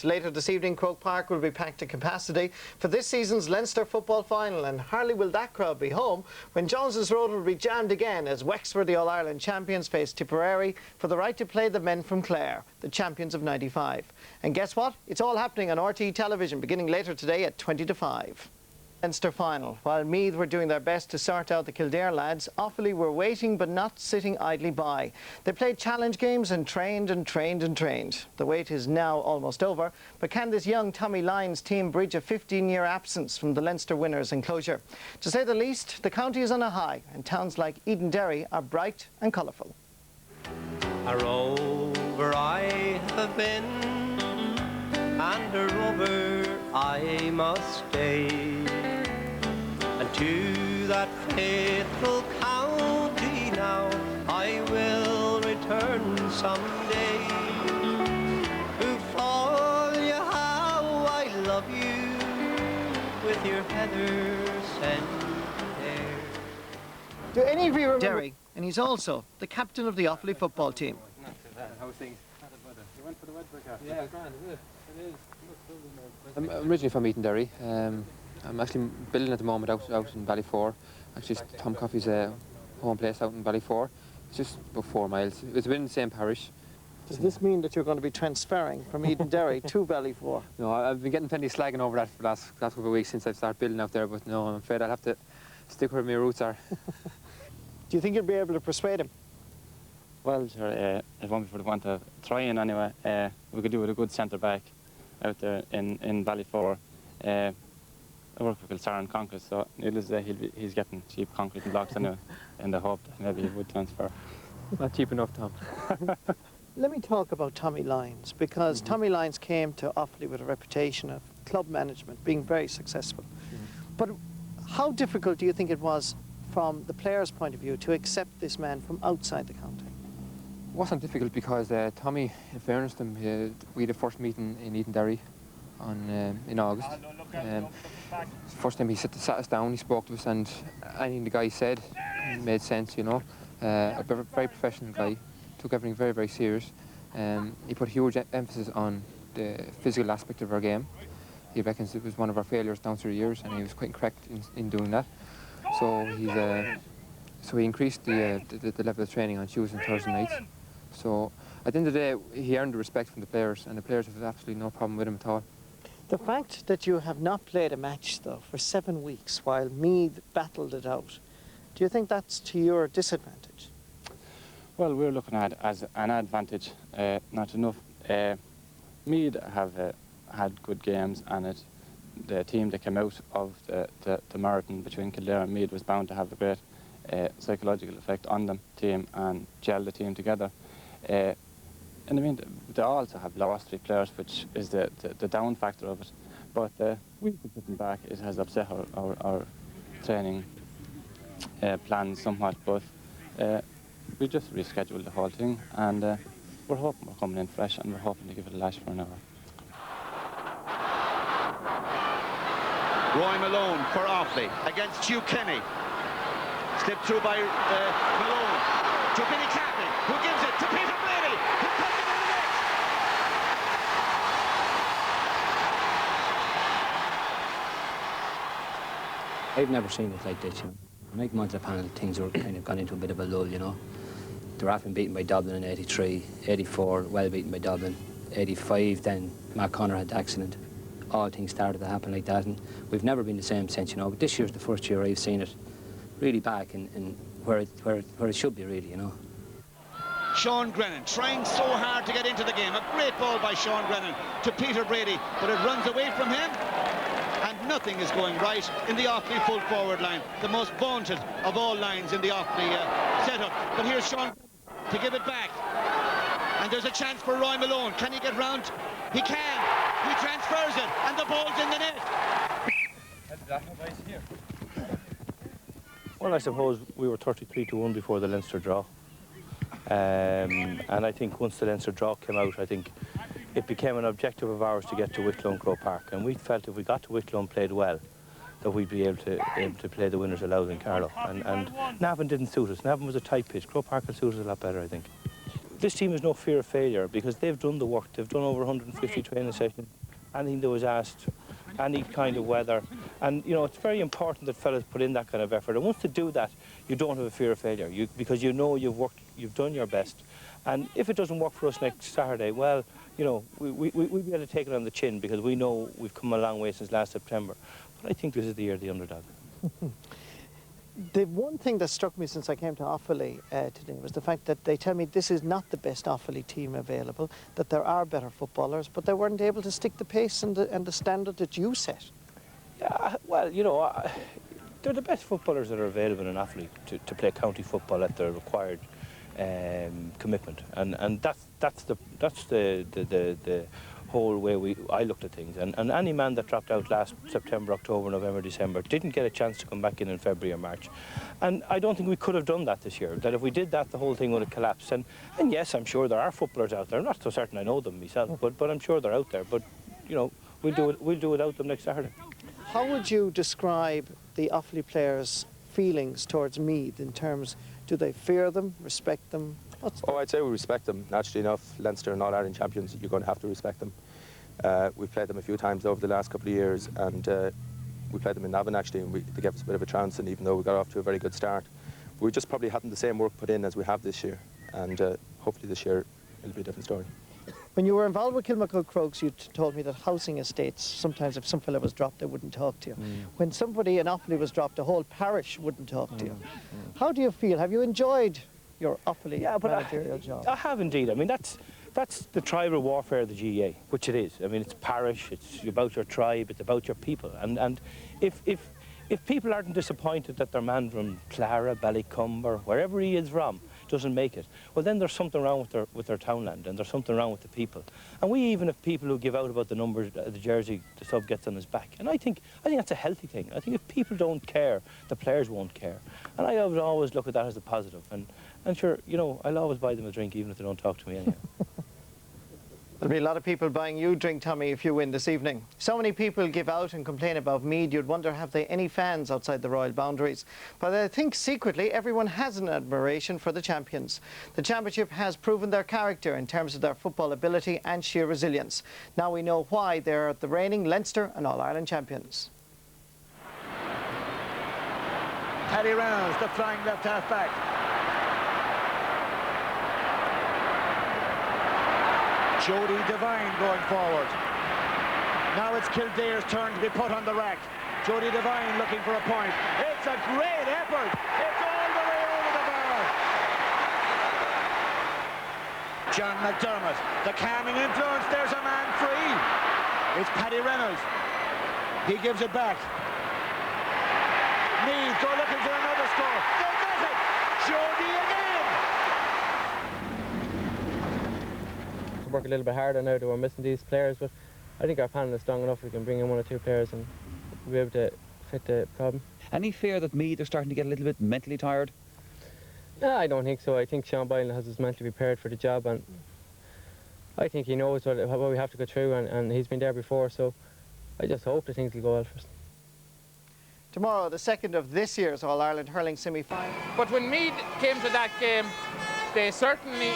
Later this evening, Croke Park will be packed to capacity for this season's Leinster football final, and hardly will that crowd be home when Jones's Road will be jammed again as Wexford, the All-Ireland champions, face Tipperary for the right to play the men from Clare, the champions of '95. And guess what? It's all happening on RTÉ television beginning later today at 20 to 5. Leinster final. While Meath were doing their best to sort out the Kildare lads, Offaly were waiting but not sitting idly by. They played challenge games and trained and trained and trained. The wait is now almost over, but can this young Tommy Lyons team bridge a 15-year absence from the Leinster winners' enclosure? To say the least, the county is on a high and towns like Edenderry are bright and colourful. A rover I have been, and a rover I must stay. And to that faithful county now I will return someday. Offaly, how I love you with your heather scent hair. Do any of you remember Derry? And he's also the captain of the Offaly football team. Not too bad. How's things? Not a bother. You went for the Wedberg after? Yeah, grand, is it? It is. I'm originally from Edenderry. I'm actually building at the moment out in Ballyfour. Actually, Tom Coffey's home place out in Ballyfour. It's just about 4 miles. It's within the same parish. Does this mean that you're going to be transferring from Edenderry to Ballyfour? No, I've been getting plenty of slagging over that for the last couple of weeks since I've started building out there, but no, I'm afraid I'll have to stick where my roots are. Do you think you'll be able to persuade him? Well, sure, it won't be for the want of trying anyway. We could do with a good centre-back out there in Ballyfour. I work for Kilsar and Conquest, so needless to say, he's getting cheap concrete and blocks anyway, in the hope that maybe he would transfer. Not cheap enough, Tom. Let me talk about Tommy Lyons, because Tommy Lyons came to Offaly with a reputation of club management, being very successful. But how difficult do you think it was from the player's point of view to accept this man from outside the county? It wasn't difficult because Tommy, in fairness to him, we had a first meeting in Edenderry in August. First time he sat us down, he spoke to us, and anything the guy said made sense, you know. A very professional guy, took everything very, very serious. He put huge emphasis on the physical aspect of our game. He reckons it was one of our failures down through the years, and he was quite correct in doing that. So he increased the level of training on Tuesday and Thursday nights. So at the end of the day, he earned the respect from the players, and the players have absolutely no problem with him at all. The fact that you have not played a match, though, for 7 weeks while Meath battled it out, do you think that's to your disadvantage? Well, we're looking at it as an advantage, not enough. Meath have had good games, and the team that came out of the marathon between Kildare and Meath was bound to have a great psychological effect on the team and gel the team together. And I mean, they also have lost 3 players, which is the down factor of it. But we've been putting back. It has upset our training plans somewhat, but we just rescheduled the whole thing, and we're hoping we're coming in fresh, and we're hoping to give it a lash for an hour. Roy Malone for Offaly against Hugh Kenny. Slipped through by Malone to Billy Clapping, who gives it to Peter Brady, who puts it in the net. I've never seen it like this, you know. When I came onto the panel, things were kind of gone into a bit of a lull, you know. They were often beaten by Dublin in '83, '84, well beaten by Dublin. '85, then Matt Connor had the accident. All things started to happen like that, and we've never been the same since, you know. But this year's the first year I've seen it really back in where it should be, really, you know. Sean Grennan trying so hard to get into the game. A great ball by Sean Grennan to Peter Brady, but it runs away from him, and nothing is going right in the Offaly full forward line, the most vaunted of all lines in the Offaly setup. But here's Sean to give it back, and there's a chance for Roy Malone. Can he get round? He can. He transfers it, and the ball's in the net. Well, I suppose we were 33-1 before the Leinster draw. And I think once the Leinster draw came out, I think it became an objective of ours to get to Wicklow and Croke Park. And we felt if we got to Wicklow and played well, that we'd be able to play the winners allowed in Carlow. And Navan didn't suit us. Navan was a tight pitch. Croke Park will suit us a lot better, I think. This team has no fear of failure because they've done the work. They've done over 150 training sessions. Anything that was asked, any kind of weather. And, you know, it's very important that fellas put in that kind of effort. And once they do that, you don't have a fear of failure because you know you've worked, you've done your best. And if it doesn't work for us next Saturday, well, you know, we'll be able to take it on the chin because we know we've come a long way since last September. But I think this is the year of the underdog. The one thing that struck me since I came to Offaly today was the fact that they tell me this is not the best Offaly team available, that there are better footballers, but they weren't able to stick the pace and the standard that you set. Yeah, well, you know, they're the best footballers that are available in Offaly to play county football at the required commitment, and that's the whole way I looked at things. And any man that dropped out last September, October, November, December didn't get a chance to come back in February or March. And I don't think we could have done that this year. That if we did that, the whole thing would have collapsed. And yes, I'm sure there are footballers out there. I'm not so certain I know them myself, but I'm sure they're out there. But you know, we'll do it without them next Saturday. How would you describe the Offaly players' feelings towards Meath in terms, do they fear them, respect them? Oh, I'd say we respect them. Naturally enough, Leinster and All-Ireland champions, you're going to have to respect them. We've played them a few times over the last couple of years, and we played them in Navan actually, and they gave us a bit of a chance, and even though we got off to a very good start, we just probably hadn't the same work put in as we have this year, and hopefully this year it'll be a different story. When you were involved with Kilmacud Crokes, you told me that housing estates, sometimes if some fella was dropped, they wouldn't talk to you. When somebody in Offaly was dropped, the whole parish wouldn't talk to you. How do you feel? Have you enjoyed your Offaly managerial job? I have indeed. I mean, that's the tribal warfare of the GAA, which it is. I mean, it's parish, it's about your tribe, it's about your people. And if people aren't disappointed that their man from Clara, Ballycumber, or wherever he is from, doesn't make it, well then there's something wrong with their townland, and there's something wrong with the people. And we even have people who give out about the numbers, the jersey the sub gets on his back. And I think that's a healthy thing. I think if people don't care, the players won't care. And I would always look at that as a positive. And sure, you know, I'll always buy them a drink even if they don't talk to me anyhow. There'll be a lot of people buying you a drink, Tommy, if you win this evening. So many people give out and complain about Meath, you'd wonder have they any fans outside the royal boundaries. But I think secretly everyone has an admiration for the champions. The championship has proven their character in terms of their football ability and sheer resilience. Now we know why they're the reigning Leinster and All-Ireland champions. Paddy Reynolds, the flying left half back. Jody Devine going forward. Now it's Kildare's turn to be put on the rack. Jody Devine looking for a point. It's a great effort. It's all the way over the bar. John McDermott, the calming influence. There's a man free. It's Paddy Reynolds. He gives it back. Meath go looking for another score. They get it. Jody again. Work a little bit harder now that we're missing these players, but I think our panel is strong enough we can bring in one or two players and we'll be able to fit the problem. Any fear that Meath are starting to get a little bit mentally tired? No, I don't think so. I think Sean Boylan has us mentally prepared for the job, and I think he knows what we have to go through, and he's been there before, so I just hope that things will go well for us. Tomorrow, the second of this year's All-Ireland hurling semi-final. But when Meath came to that game, they certainly